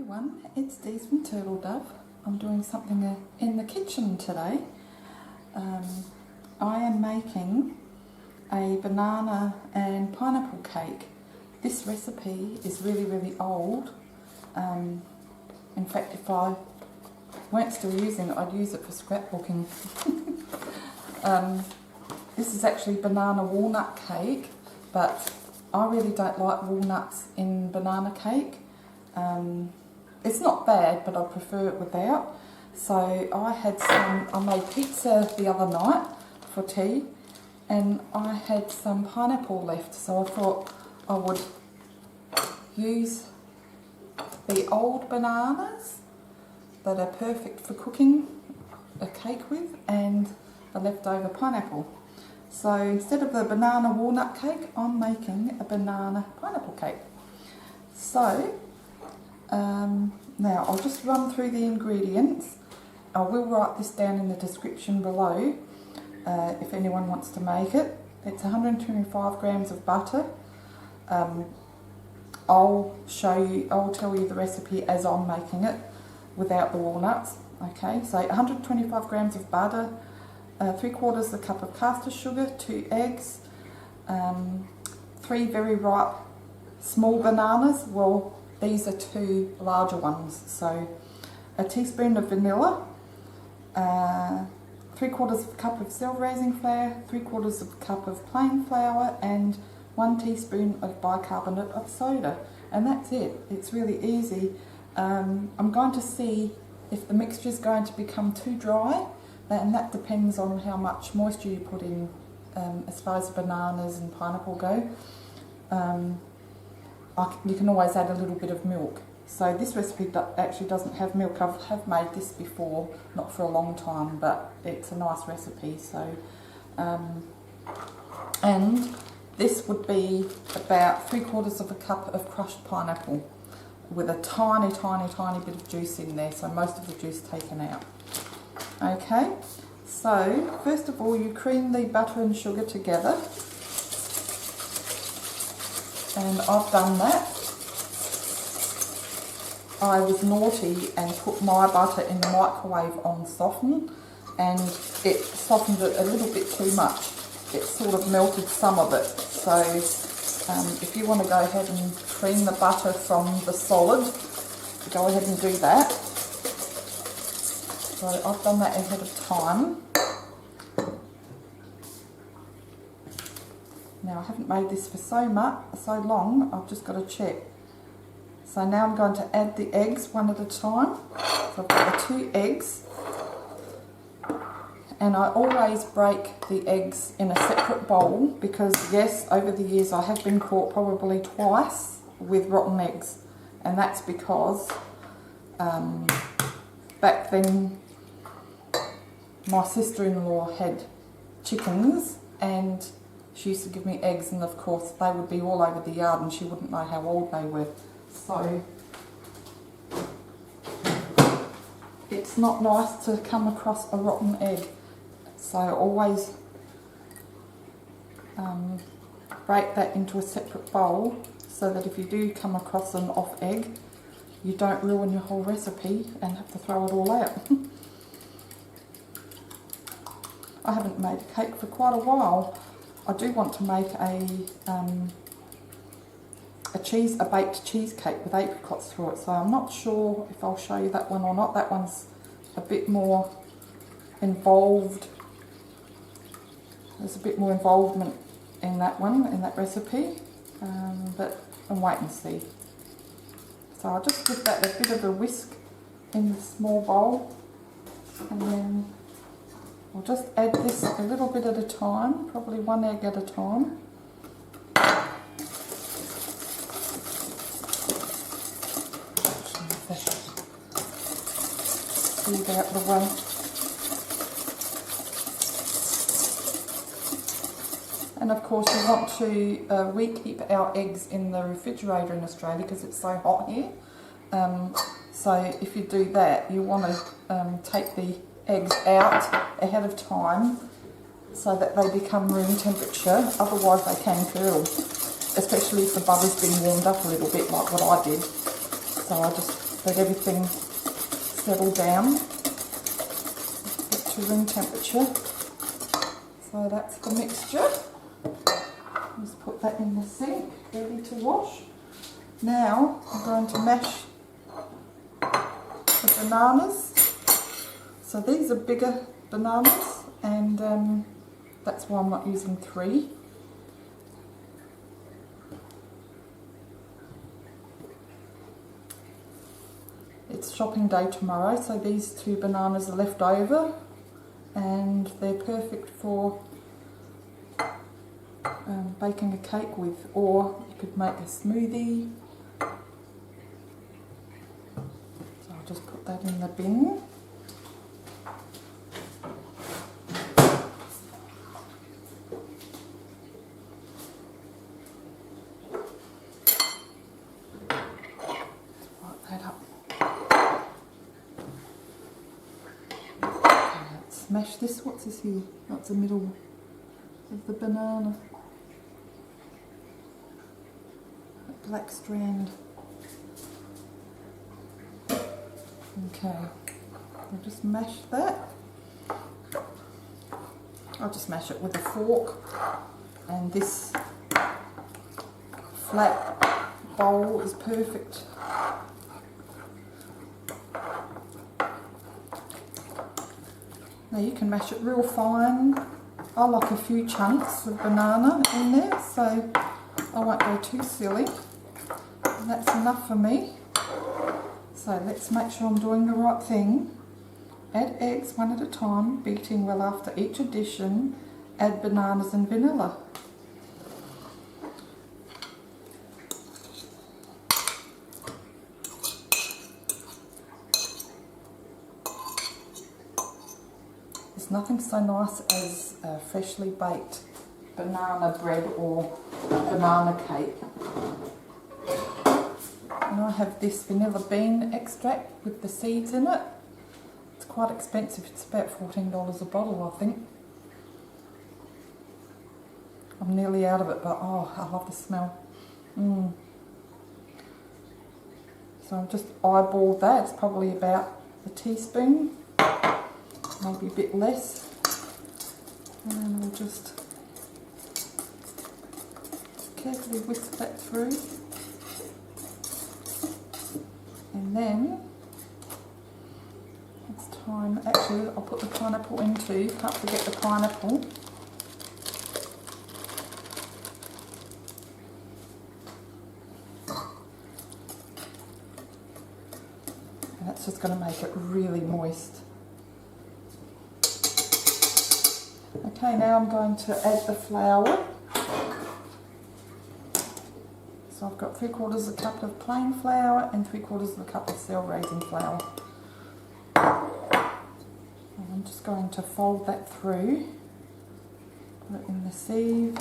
everyone, it's Dee from Turtle Dove. I'm doing something in the kitchen today. I am making a banana and pineapple cake. This recipe is really old. In fact, if I weren't still using it, I'd use it for scrapbooking. This is actually banana walnut cake, but I really don't like walnuts in banana cake. It's not bad, but I prefer it without. So I made pizza the other night for tea, and I had some pineapple left, so I thought I would use the old bananas that are perfect for cooking a cake with, and the leftover pineapple. So instead of the banana walnut cake, I'm making a banana pineapple cake. So now I'll just run through the ingredients. I will write this down in the description below if anyone wants to make it. It's 125 grams of butter. I'll tell you the recipe as I'm making it without the walnuts. Okay, so 125 grams of butter, 3/4 of a cup of caster sugar, 2 eggs, 3 very ripe small bananas. Well, these are 2 larger ones. So a teaspoon of vanilla, 3/4 of a cup of self-raising flour, 3/4 of a cup of plain flour, and 1 teaspoon of bicarbonate of soda. And that's it. It's really easy. I'm going to see if the mixture is going to become too dry, and that depends on how much moisture you put in as far as bananas and pineapple go. You can always add a little bit of milk. So this recipe actually doesn't have milk. I have made this before, not for a long time, but it's a nice recipe. So, and this would be about 3/4 of a cup of crushed pineapple with a tiny bit of juice in there, so most of the juice taken out. Okay, so first of all you cream the butter and sugar together, and I've done that. I was naughty and put my butter in the microwave on soften, and it softened it a little bit too much. It sort of melted some of it. So if you want to go ahead and cream the butter from the solid, go ahead and do that. So I've done that ahead of time. Now I haven't made this for so long, I've just got to check. So now I'm going to add the eggs one at a time. So I've got the 2 eggs. And I always break the eggs in a separate bowl because, yes, over the years I have been caught probably twice with rotten eggs. And that's because back then my sister-in-law had chickens, and she used to give me eggs, and of course they would be all over the yard and she wouldn't know how old they were. So it's not nice to come across a rotten egg. So always break that into a separate bowl so that if you do come across an off egg, you don't ruin your whole recipe and have to throw it all out. I haven't made a cake for quite a while. I do want to make a baked cheesecake with apricots through it, so I'm not sure if I'll show you that one or not. That one's a bit more involved. There's a bit more involvement in that one, in that recipe, but I'll wait and see. So I'll just give that a bit of a whisk in the small bowl, and then I'll just add this a little bit at a time, probably 1 egg at a time. Get out of the way. And of course you want to, we keep our eggs in the refrigerator in Australia because it's so hot here. So if you do that, you want to take the eggs out ahead of time so that they become room temperature, otherwise they can curdle, especially if the butter's been warmed up a little bit like what I did. So I just just let everything settle down, get to room temperature. So that's the mixture. Just put that in the sink, ready to wash. Now I'm going to mash the bananas. So these are bigger bananas, and that's why I'm not using 3. It's shopping day tomorrow, so these 2 bananas are left over, and they're perfect for baking a cake with, or you could make a smoothie. So I'll just put that in the bin. Smash this. What's this here? That's the middle of the banana. That black strand. Okay, I'll just mash that. I'll just mash it with a fork, and this flat bowl is perfect. Now you can mash it real fine. I like a few chunks of banana in there, so I won't go too silly. And that's enough for me. So let's make sure I'm doing the right thing. Add eggs one at a time, beating well after each addition. Add bananas and vanilla. There's nothing so nice as a freshly baked banana bread or banana cake. And I have this vanilla bean extract with the seeds in it. It's quite expensive, it's about $14 a bottle, I think. I'm nearly out of it, but oh, I love the smell. So I've just eyeballed that. It's probably about a teaspoon, maybe a bit less. And we'll just carefully whisk that through. And then it's time, actually I'll put the pineapple in too, can't forget the pineapple. And that's just going to make it really moist. Okay, now I'm going to add the flour. So I've got 3/4 cup of plain flour and 3/4 cup of cell raising flour. And I'm just going to fold that through, put it in the sieve.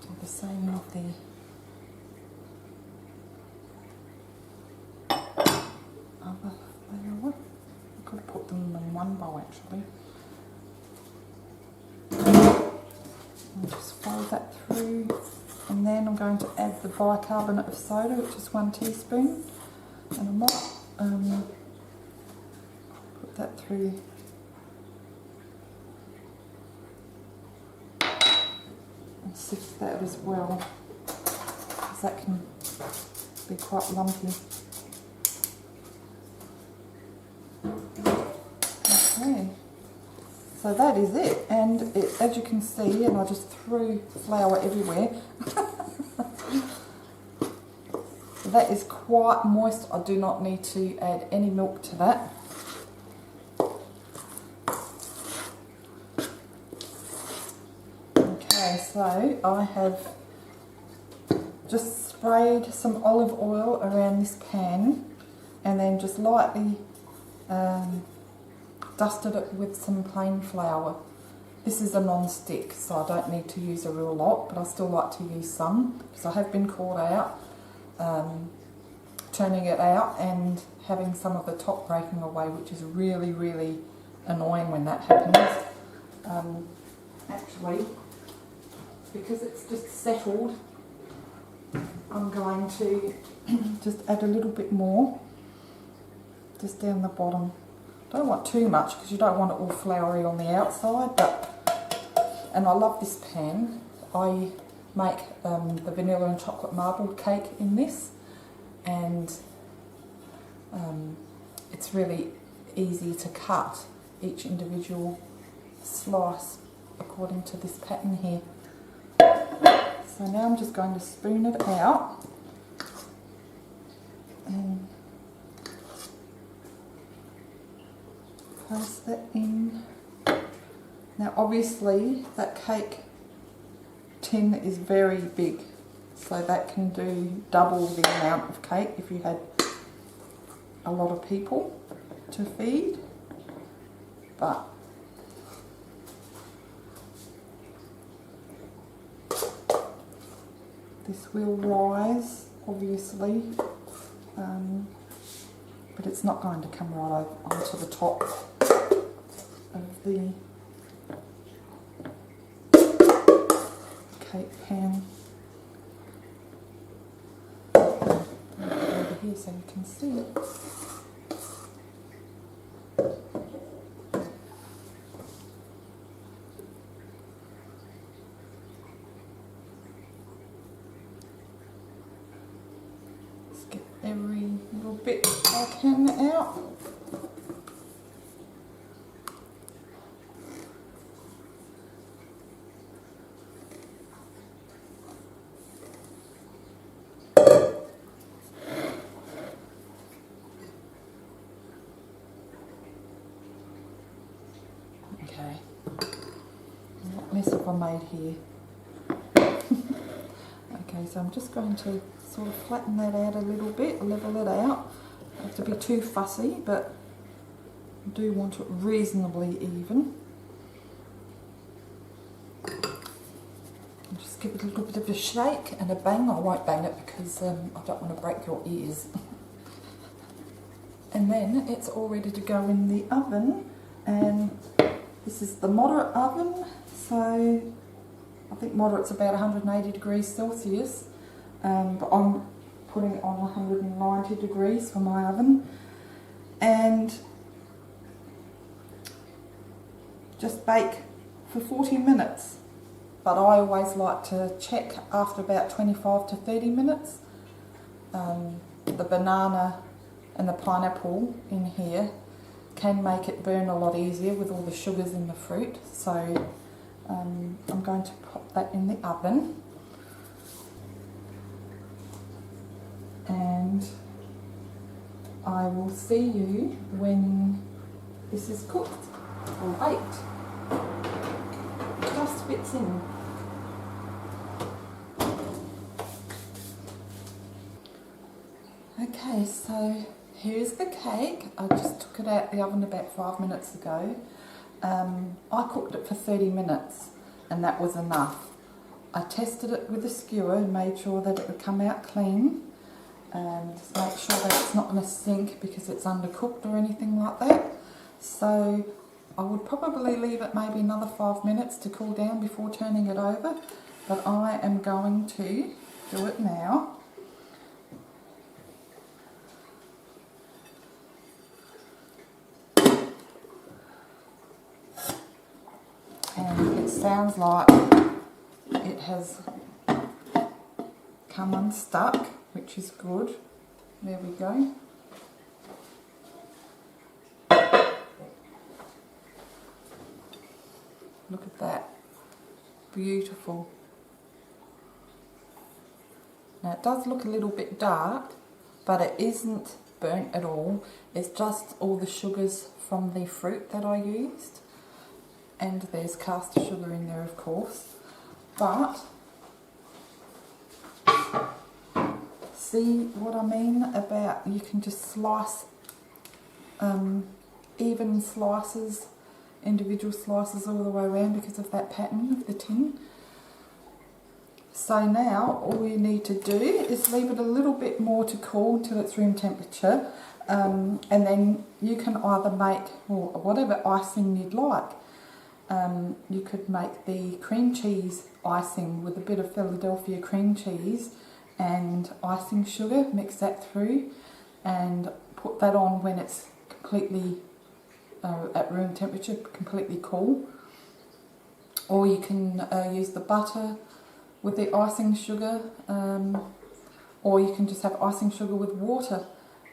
Do the same with the other flour. I could have put them in one bowl actually. I'll just fold that through, and then I'm going to add the bicarbonate of soda, which is 1 teaspoon, and I might put that through and sift that as well, because that can be quite lumpy. Okay, so that is it, and as you can see, and I just threw flour everywhere, that is quite moist. I do not need to add any milk to that. Okay, so I have just sprayed some olive oil around this pan, and then just lightly dusted it with some plain flour. This is a non-stick, so I don't need to use a real lot, but I still like to use some, because I have been caught out turning it out and having some of the top breaking away, which is really, really annoying when that happens. actually, because it's just settled, I'm going to just add a little bit more, just down the bottom. Don't want too much because you don't want it all floury on the outside, and I love this pan. I make the vanilla and chocolate marbled cake in this, and it's really easy to cut each individual slice according to this pattern here. So now I'm just going to spoon it out and place that in. Now obviously that cake tin is very big, so that can do double the amount of cake if you had a lot of people to feed, but this will rise obviously, but it's not going to come right onto the top of the cake pan. Over here so you can see it. Just get every little bit I can out. Okay, what mess have I made here? Okay, so I'm just going to sort of flatten that out a little bit, level it out. Don't have to be too fussy, but I do want it reasonably even. And just give it a little bit of a shake and a bang. I won't bang it because I don't want to break your ears. And then it's all ready to go in the oven, and this is the moderate oven, so I think moderate's about 180 degrees Celsius, but I'm putting it on 190 degrees for my oven, and just bake for 40 minutes. But I always like to check after about 25 to 30 minutes. The banana and the pineapple in here can make it burn a lot easier with all the sugars in the fruit, so I'm going to pop that in the oven, and I will see you when this is cooked or baked. It just fits in. Okay, so here's the cake. I just took it out the oven about 5 minutes ago. I cooked it for 30 minutes and that was enough. I tested it with a skewer and made sure that it would come out clean, and just make sure that it's not going to sink because it's undercooked or anything like that. So I would probably leave it maybe another 5 minutes to cool down before turning it over, but I am going to do it now. And it sounds like it has come unstuck, which is good. There we go. Look at that. Beautiful. Now it does look a little bit dark, but it isn't burnt at all. It's just all the sugars from the fruit that I used. And there's caster sugar in there, of course. But see what I mean about you can just slice even slices, individual slices all the way around because of that pattern of the tin. So now all you need to do is leave it a little bit more to cool till it's room temperature, and then you can either make whatever icing you'd like. you could make the cream cheese icing with a bit of Philadelphia cream cheese and icing sugar, mix that through and put that on when it's completely at room temperature, completely cool. Or you can use the butter with the icing sugar, or you can just have icing sugar with water.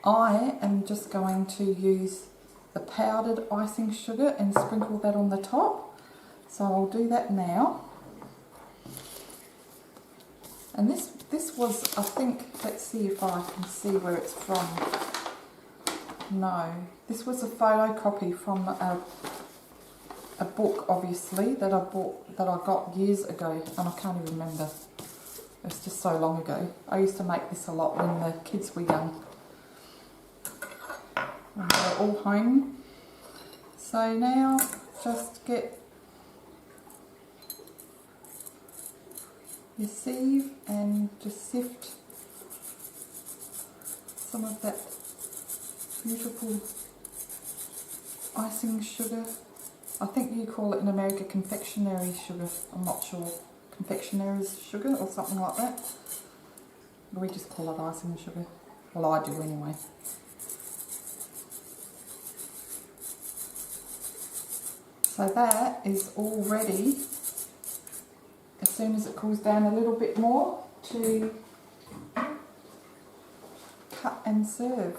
I am just going to use the powdered icing sugar and sprinkle that on the top. So I'll do that now. And this was, I think, let's see if I can see where it's from. No, this was a photocopy from a book, obviously, that I got years ago, and I can't even remember. It's just so long ago. I used to make this a lot when the kids were young. And they're all home. So now just get your sieve and just sift some of that beautiful icing sugar. I think you call it in America confectionery sugar, I'm not sure. Confectioner's sugar or something like that. We just call it icing sugar. Well, I do anyway. So that is all ready, as soon as it cools down a little bit more, to cut and serve.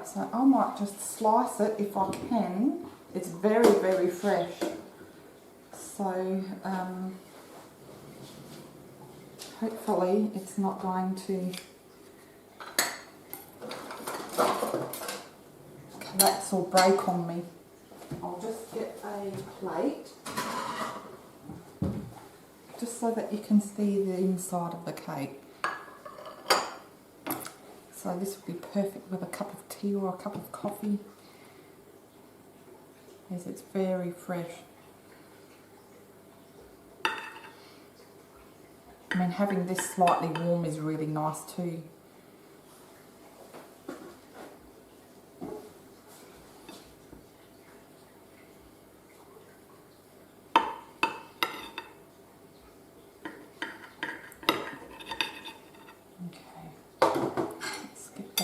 So I might just slice it if I can. It's very, very fresh. So hopefully it's not going to collapse or break on me. I'll just get a plate just so that you can see the inside of the cake. So this would be perfect with a cup of tea or a cup of coffee, as it's very fresh. I mean, having this slightly warm is really nice too.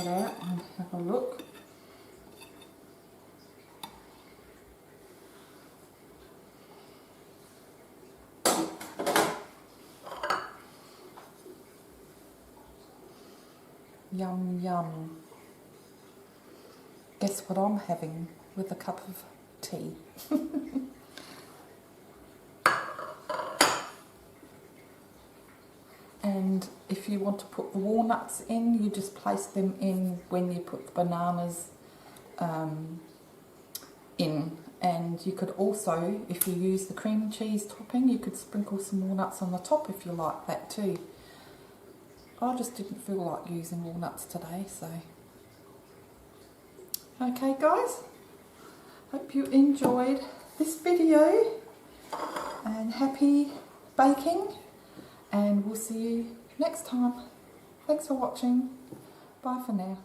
Out and have a look. Yum yum. Guess what I'm having with a cup of tea? And if you want to put the walnuts in, you just place them in when you put the bananas in. And you could also, if you use the cream cheese topping, you could sprinkle some walnuts on the top if you like that too. I just didn't feel like using walnuts today, so. Okay guys, hope you enjoyed this video and happy baking. And we'll see you next time. Thanks for watching. Bye for now.